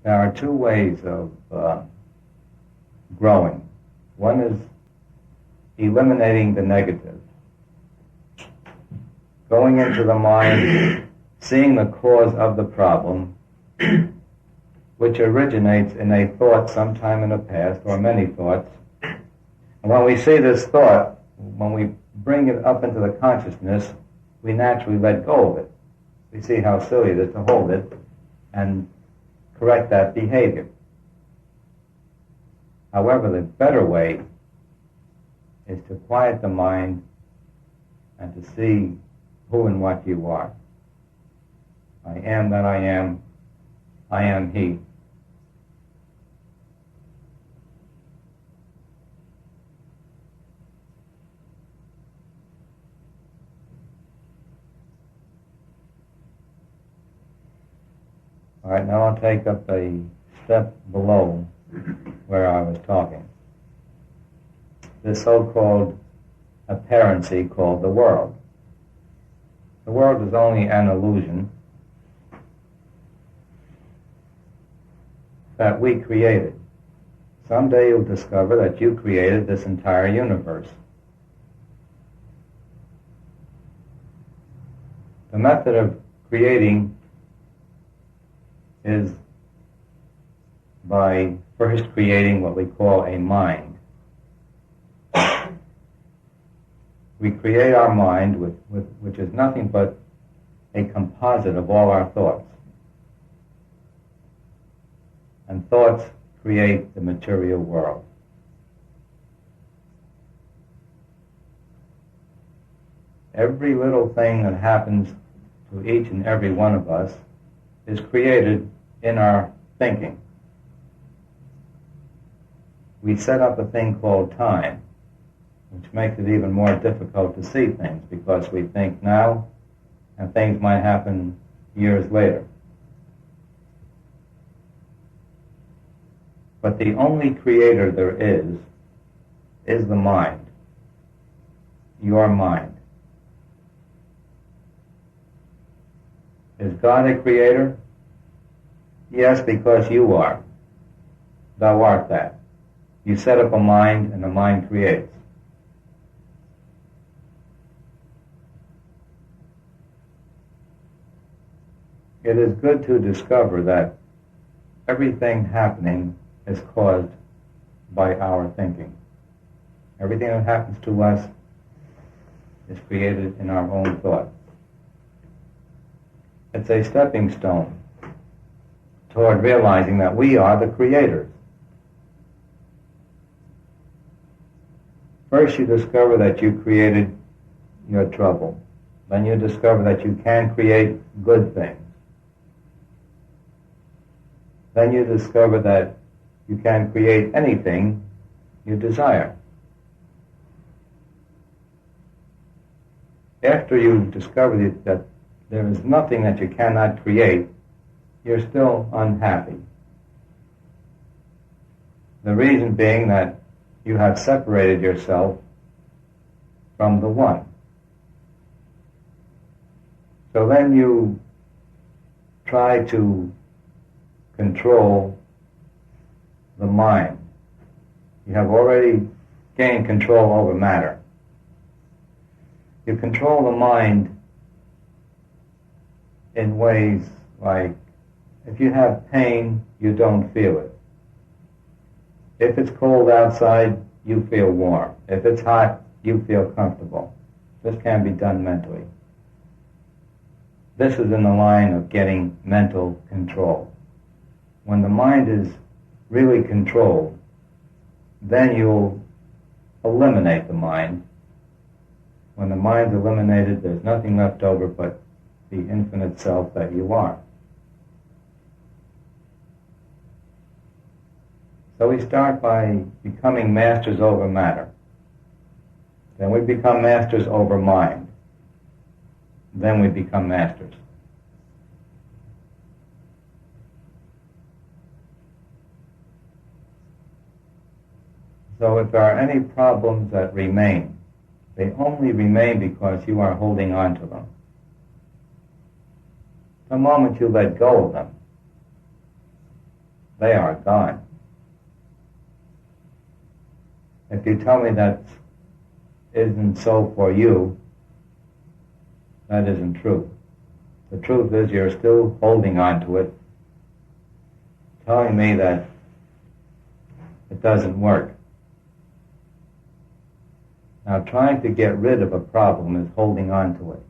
There are two ways of growing. One is eliminating the negative. Going into the mind, seeing the cause of the problem, which originates in a thought sometime in the past, or many thoughts. And when we see this thought, when we bring it up into the consciousness, we naturally let go of it. We see how silly it is to hold it and correct that behavior. However, the better way is to quiet the mind and to see who and what you are. I am that I am he. All right, now I'll take up a step below where I was talking. This so-called apparency called the world. The world is only an illusion that we created. Someday you'll discover that you created this entire universe. The method of creating is by first creating what we call a mind. We create our mind, which is nothing but a composite of all our thoughts. And thoughts create the material world. Every little thing that happens to each and every one of us is created in our thinking. We set up a thing called time, which makes it even more difficult to see things because we think now and things might happen years later. But the only creator there is the mind, your mind. Is God a creator? Yes, because you are. Thou art that. You set up a mind, and the mind creates. It is good to discover that everything happening is caused by our thinking. Everything that happens to us is created in our own thought. It's a stepping stone toward realizing that we are the creators. First you discover that you created your trouble. Then you discover that you can create good things. Then you discover that you can create anything you desire. After you discover that there is nothing that you cannot create, you're still unhappy. The reason being that you have separated yourself from the one. So then you try to control the mind. You have already gained control over matter. You control the mind in ways like, if you have pain, you don't feel it. If it's cold outside, you feel warm. If it's hot, you feel comfortable. This can be done mentally. This is in the line of getting mental control. When the mind is really controlled, then you'll eliminate the mind. When the mind's eliminated, there's nothing left over but the infinite self that you are. So we start by becoming masters over matter. Then we become masters over mind. Then we become masters. So if there are any problems that remain, they only remain because you are holding on to them. The moment you let go of them, They are gone. If you tell me that isn't so for you, that isn't true. The truth is you're still holding on to it, telling me that it doesn't work. Now, trying to get rid of a problem is holding on to it.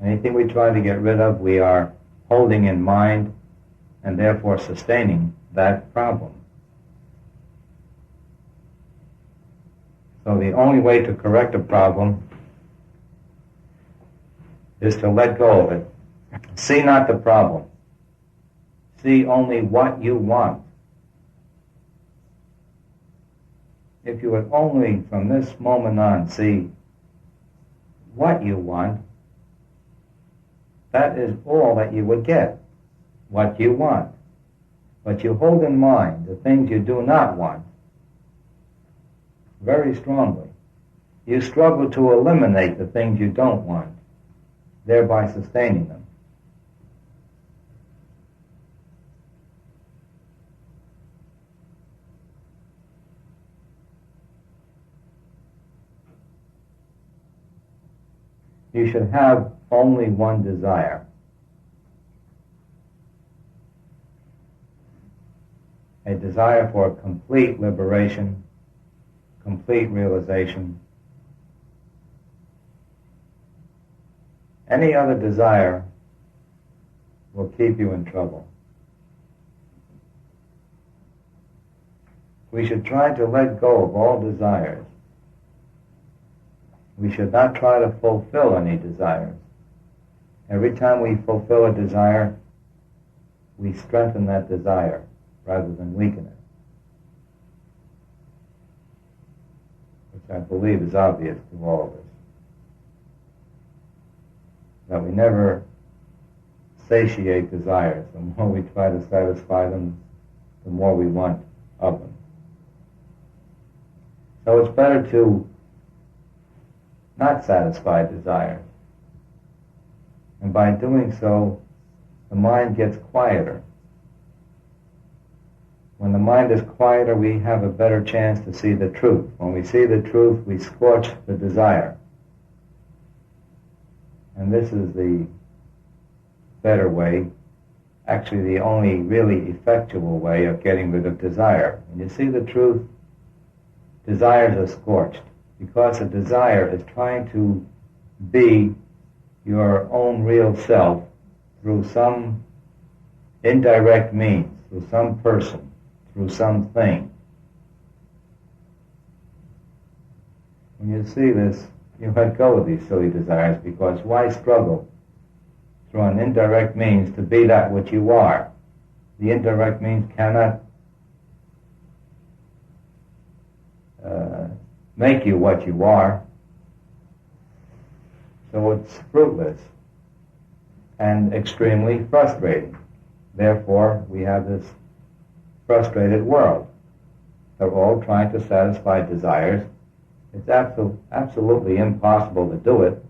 Anything we try to get rid of, we are holding in mind and therefore sustaining that problem. So the only way to correct a problem is to let go of it. See not the problem. See only what you want. If you would only from this moment on see what you want, that is all that you would get, what you want. But you hold in mind the things you do not want very strongly. You struggle to eliminate the things you don't want, thereby sustaining them. You should have only one desire. A desire for complete liberation, complete realization. Any other desire will keep you in trouble. We should try to let go of all desires. We should not try to fulfill any desires. Every time we fulfill a desire, we strengthen that desire rather than weaken it. Which I believe is obvious to all of us. That we never satiate desires. The more we try to satisfy them, the more we want of them. So it's better to not satisfy desires. And by doing so, the mind gets quieter. When the mind is quieter, we have a better chance to see the truth. When we see the truth, we scorch the desire. And this is the better way, actually the only really effectual way of getting rid of desire. When you see the truth, desires are scorched, because a desire is trying to be your own real self through some indirect means, through some person, through something. When you see this, you let go of these silly desires, because why struggle through an indirect means to be that which you are? The indirect means cannot make you what you are, so it's fruitless and extremely frustrating. Therefore, we have this frustrated world. They're all trying to satisfy desires. It's absolutely impossible to do it.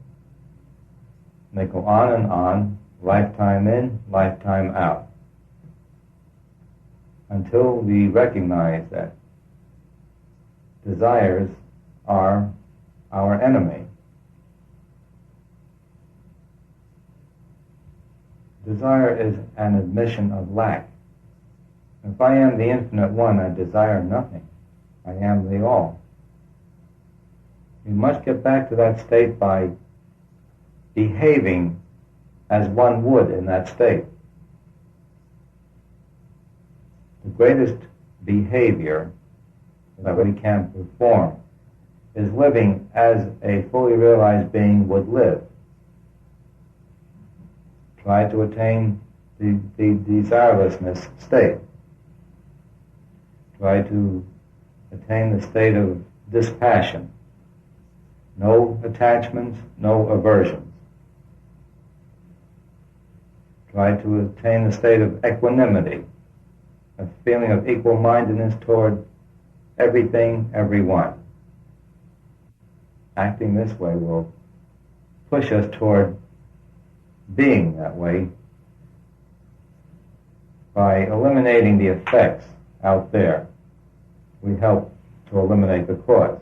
And they go on and on, lifetime in, lifetime out, until we recognize that desires are our enemy. Desire is an admission of lack. If I am the infinite one, I desire nothing. I am the all. We must get back to that state by behaving as one would in that state. The greatest behavior that we can perform is living as a fully realized being would live. Try to attain the desirelessness state. Try to attain the state of dispassion. No attachments, no aversions. Try to attain the state of equanimity, a feeling of equal-mindedness toward everything, everyone. Acting this way will push us toward being that way By eliminating the effects out there, we help to eliminate the cause.